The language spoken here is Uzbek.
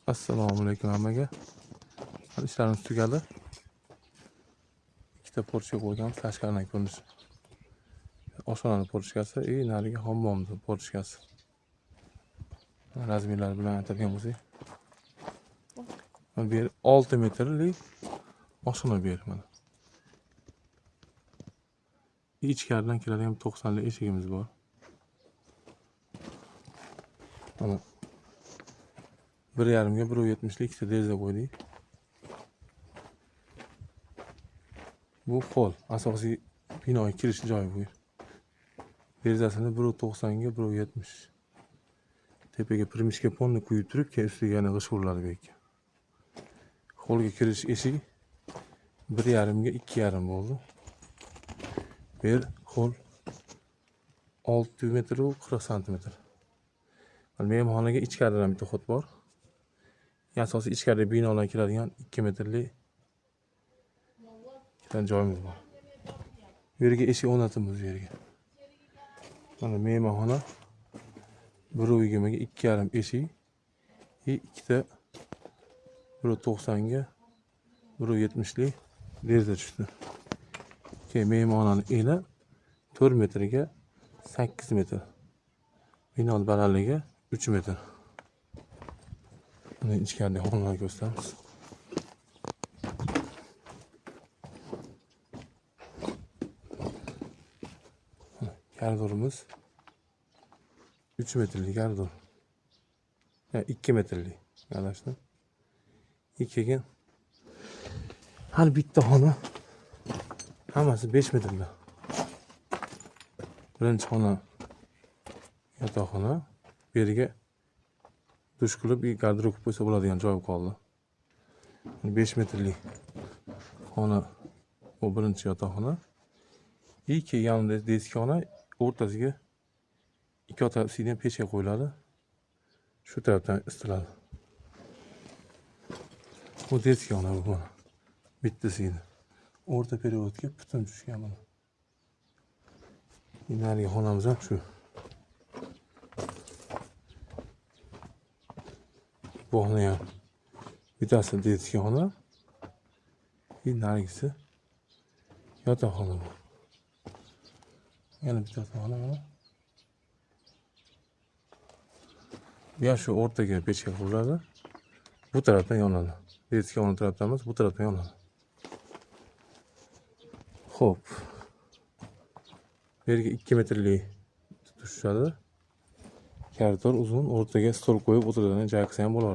Assalomu alaykum hammaga. İşlerimiz tugadi. Ikkita porchka qo'yganmiz, tashqaridan ko'rinishi. Oshxonani porchkasi, narigi hammomni porchkasi. Razmerlar bilan aytadigan bo'lsak, bu yer 6 metrlik oshxona bu yer mana. İchkaridan kiradigan 90 lik eshigimiz bor. Mana 1,5 ga 1,70 lik ikkita deraza qo'ydik. Bu hol, asosiy binoga kirish joyi bu yer. Derazasini 1,90 ga 1,70. Tepaga primishka ponni quyib turib, keyin ustiga yana g'ish uriladi bu yerga. Holga kirish eshik 1,5 ga 2,5 bo'ldi. Bu yer hol 6 metr u 40 santimetr. Mehmonxonaga ichkaridan bitta xot bor. Asosiy ichkari binolarga kiradigan 2 metrlik ikkita joyimiz bor. Bu yerga eshik o'rnatamiz bu yerga. Mana mehmonxona 1,20 ga 2,5 eshik, ikkita 1,90 ga 1,70 lik deraza tushdi. Keyin mehmonxonani eni 4 metrga 8 metr. Bino balandligi 3 metr. Buni ichkaridagi xonalarni ko'rsatamiz. Koridorimiz 3 metrlik koridor. Yani 2 metrlik. Arkadaşlar. Keyin har bitta xona hammasi 5 metrda. Birinchi xona yotoqxona, bu yerga dush qilib, garderob qo'ysa bo'ladigan joy qoldi. 5 metrlik xona bu birinchi yotoqxona. Keyin yonida deski xona, o'rtasiga ikki o'tasidan pechka qo'yiladi. Shu tarafdan isitiladi. Bu deski xona bu. Bittasiga o'rta periodga butun tushgan mana. Narigi xonamiz ham shu. Bu xona ham bittasi deski xona. Narigisi yotoqxona bu. Yana bittasi xona mana. Ya şu o'rtaga pechka quriladi. Bu tarafdan yonadi. Deski xona tarafdan emas, bu tarafdan yonadi. Xo'p. Bu yerga 2 metrlik tushadi. Koridor uzun, o'rtaga stol qo'yib o'tiradigan joy qilsa ham bo'laveradi.